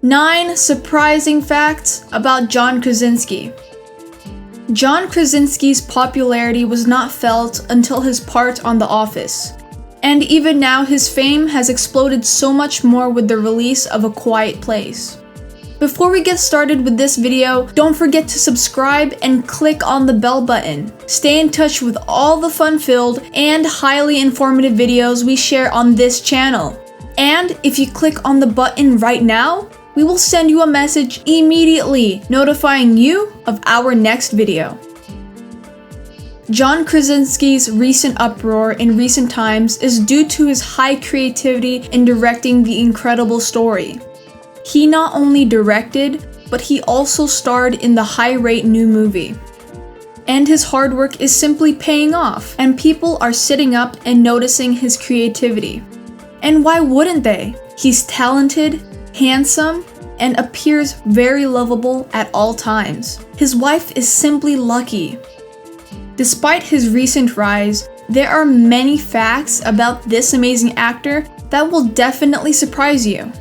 9 surprising facts about John Krasinski. John Krasinski's popularity was not felt until his part on The Office. And even now, his fame has exploded so much more with the release of A Quiet Place. Before we get started with this video, don't forget to subscribe and click on the bell button. Stay in touch with all the fun-filled and highly informative videos we share on this channel. And if you click on the button right now, we will send you a message immediately notifying you of our next video. John Krasinski's recent uproar in recent times is due to his high creativity in directing the incredible story. He not only directed, but he also starred in the high-rate new movie. And his hard work is simply paying off, and people are sitting up and noticing his creativity. And why wouldn't they? He's talented, handsome, and appears very lovable at all times. His wife is simply lucky. Despite his recent rise, there are many facts about this amazing actor that will definitely surprise you.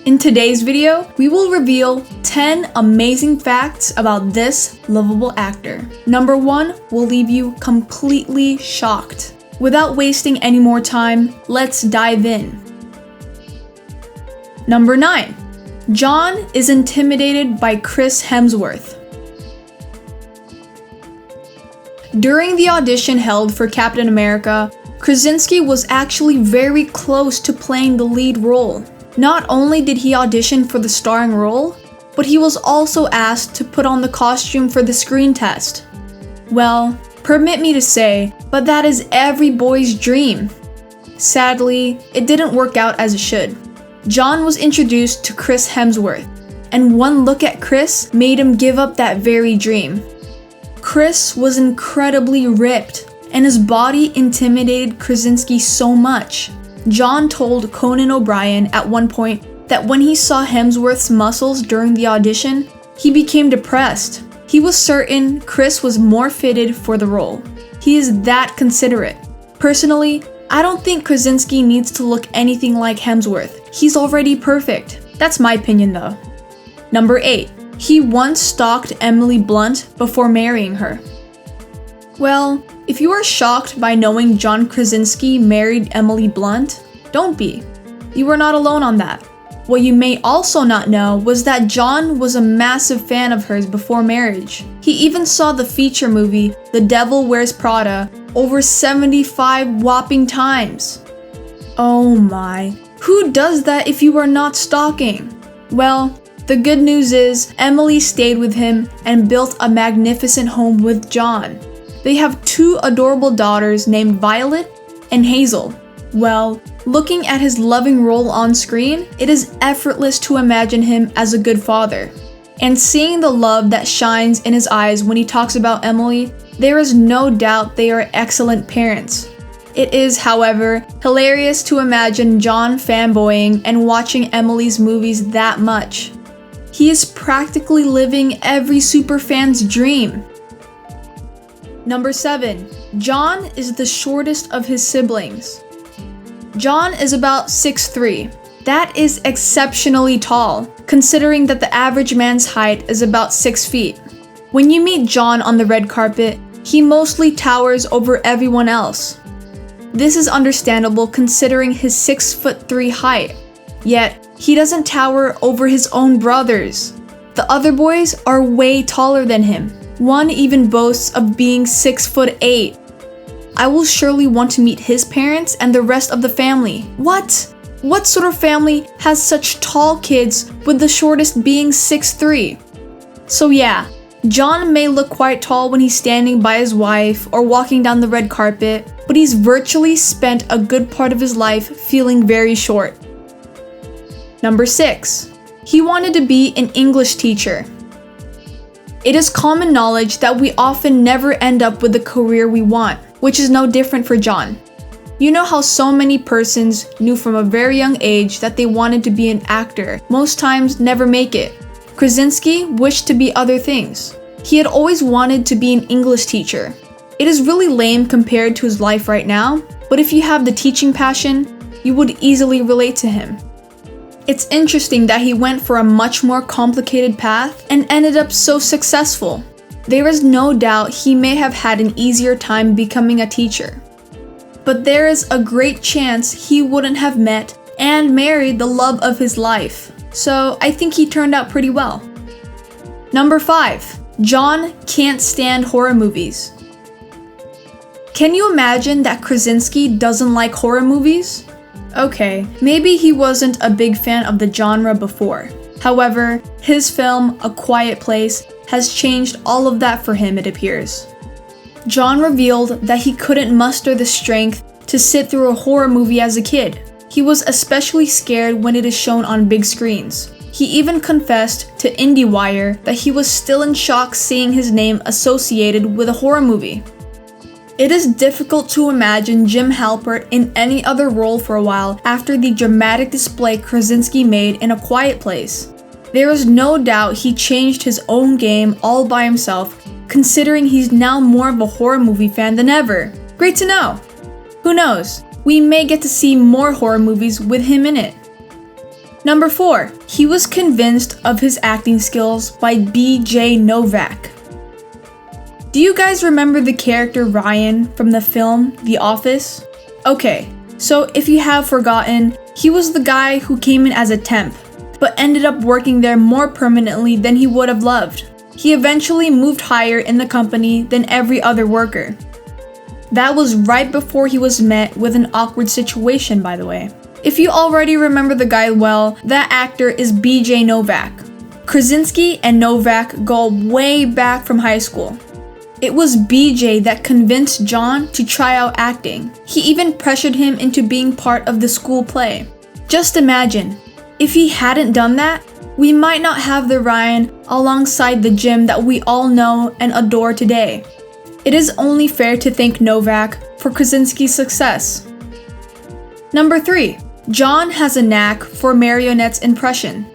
In today's video, we will reveal 10 amazing facts about this lovable actor. Number 1 will leave you completely shocked. Without wasting any more time, let's dive in. Number 9. John is intimidated by Chris Hemsworth. During the audition held for Captain America, Krasinski was actually very close to playing the lead role. Not only did he audition for the starring role, but he was also asked to put on the costume for the screen test. Well, permit me to say, but that is every boy's dream. Sadly, it didn't work out as it should. John was introduced to Chris Hemsworth, and one look at Chris made him give up that very dream. Chris was incredibly ripped, and his body intimidated Krasinski so much. John told Conan O'Brien at one point that when he saw Hemsworth's muscles during the audition, he became depressed. He was certain Chris was more fitted for the role. He is that considerate. Personally, I don't think Krasinski needs to look anything like Hemsworth. He's already perfect. That's my opinion though. Number 8. He once stalked Emily Blunt before marrying her. Well, if you are shocked by knowing John Krasinski married Emily Blunt, don't be. You are not alone on that. What you may also not know was that John was a massive fan of hers before marriage. He even saw the feature movie The Devil Wears Prada over 75 whopping times. Oh my, who does that if you are not stalking? Well, the good news is Emily stayed with him and built a magnificent home with John. They have 2 adorable daughters named Violet and Hazel. Well, looking at his loving role on screen, it is effortless to imagine him as a good father. And seeing the love that shines in his eyes when he talks about Emily, there is no doubt they are excellent parents. It is, however, hilarious to imagine John fanboying and watching Emily's movies that much. He is practically living every superfan's dream. Number 7. John is the shortest of his siblings. John is about 6'3". That is exceptionally tall, considering that the average man's height is about 6 feet. When you meet John on the red carpet, he mostly towers over everyone else. This is understandable considering his 6'3" height, yet he doesn't tower over his own brothers. The other boys are way taller than him. One even boasts of being 6'8". I will surely want to meet his parents and the rest of the family. What? What sort of family has such tall kids with the shortest being 6'3"? So yeah, John may look quite tall when he's standing by his wife or walking down the red carpet, but he's virtually spent a good part of his life feeling very short. Number 6. He wanted to be an English teacher. It is common knowledge that we often never end up with the career we want, which is no different for John. You know how so many persons knew from a very young age that they wanted to be an actor, most times never make it. Krasinski wished to be other things. He had always wanted to be an English teacher. It is really lame compared to his life right now, but if you have the teaching passion, you would easily relate to him. It's interesting that he went for a much more complicated path and ended up so successful. There is no doubt he may have had an easier time becoming a teacher. But there is a great chance he wouldn't have met and married the love of his life. So I think he turned out pretty well. Number 5. John can't stand horror movies. Can you imagine that Krasinski doesn't like horror movies? Okay, maybe he wasn't a big fan of the genre before. However, his film, A Quiet Place, has changed all of that for him, it appears. John revealed that he couldn't muster the strength to sit through a horror movie as a kid. He was especially scared when it is shown on big screens. He even confessed to IndieWire that he was still in shock seeing his name associated with a horror movie. It is difficult to imagine Jim Halpert in any other role for a while after the dramatic display Krasinski made in A Quiet Place. There is no doubt he changed his own game all by himself, considering he's now more of a horror movie fan than ever. Great to know! Who knows, we may get to see more horror movies with him in it. Number 4. He was convinced of his acting skills by B.J. Novak. Do you guys remember the character Ryan from the film The Office? Okay, so if you have forgotten, he was the guy who came in as a temp, but ended up working there more permanently than he would have loved. He eventually moved higher in the company than every other worker. That was right before he was met with an awkward situation, by the way. If you already remember the guy well, that actor is B.J. Novak. Krasinski and Novak go way back from high school. It was BJ that convinced John to try out acting. He even pressured him into being part of the school play. Just imagine, if he hadn't done that, we might not have the Ryan alongside the Jim that we all know and adore today. It is only fair to thank Novak for Krasinski's success. Number 3. John has a knack for marionettes impression.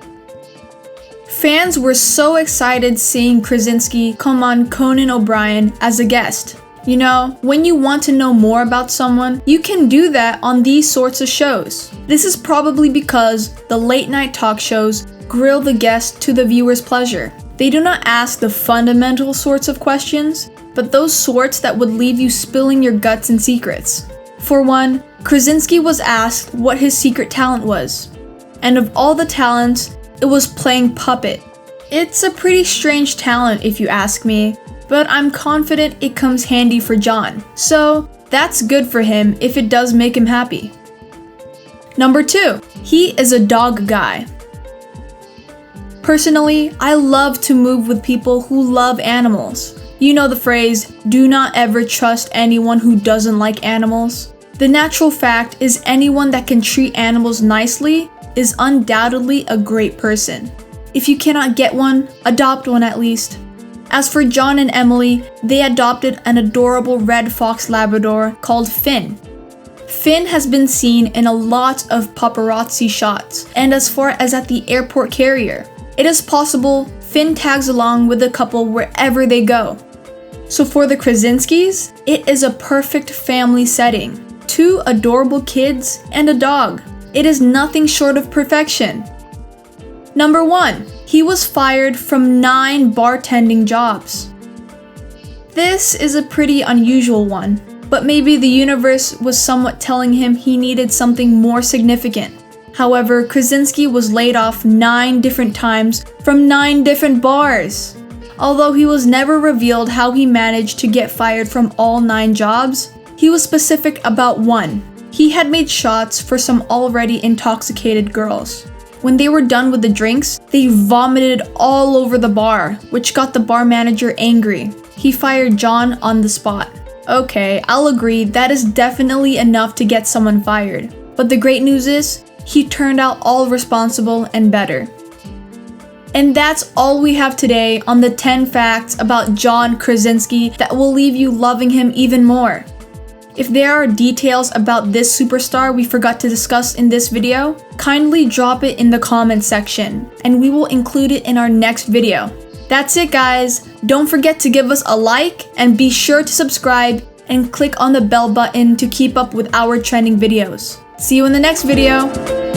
Fans were so excited seeing Krasinski come on Conan O'Brien as a guest. You know, when you want to know more about someone, you can do that on these sorts of shows. This is probably because the late night talk shows grill the guest to the viewer's pleasure. They do not ask the fundamental sorts of questions, but those sorts that would leave you spilling your guts and secrets. For one, Krasinski was asked what his secret talent was. And of all the talents, it was playing puppet. It's a pretty strange talent if you ask me, but I'm confident it comes handy for John. So that's good for him if it does make him happy. Number 2, he is a dog guy. Personally, I love to move with people who love animals. You know the phrase, do not ever trust anyone who doesn't like animals. The natural fact is anyone that can treat animals nicely is undoubtedly a great person. If you cannot get one, adopt one at least. As for John and Emily, they adopted an adorable red fox Labrador called Finn. Finn has been seen in a lot of paparazzi shots, and as far as at the airport carrier. It is possible Finn tags along with the couple wherever they go. So for the Krasinskis, it is a perfect family setting. 2 adorable kids and a dog. It is nothing short of perfection. Number 1, he was fired from 9 bartending jobs. This is a pretty unusual one, but maybe the universe was somewhat telling him he needed something more significant. However, Krasinski was laid off 9 different times from 9 different bars. Although he was never revealed how he managed to get fired from all 9 jobs, he was specific about one. He had made shots for some already intoxicated girls. When they were done with the drinks, they vomited all over the bar, which got the bar manager angry. He fired John on the spot. Okay, I'll agree that is definitely enough to get someone fired. But the great news is, he turned out all responsible and better. And that's all we have today on the 10 facts about John Krasinski that will leave you loving him even more. If there are details about this superstar we forgot to discuss in this video, kindly drop it in the comments section, and we will include it in our next video. That's it guys, don't forget to give us a like, and be sure to subscribe and click on the bell button to keep up with our trending videos. See you in the next video!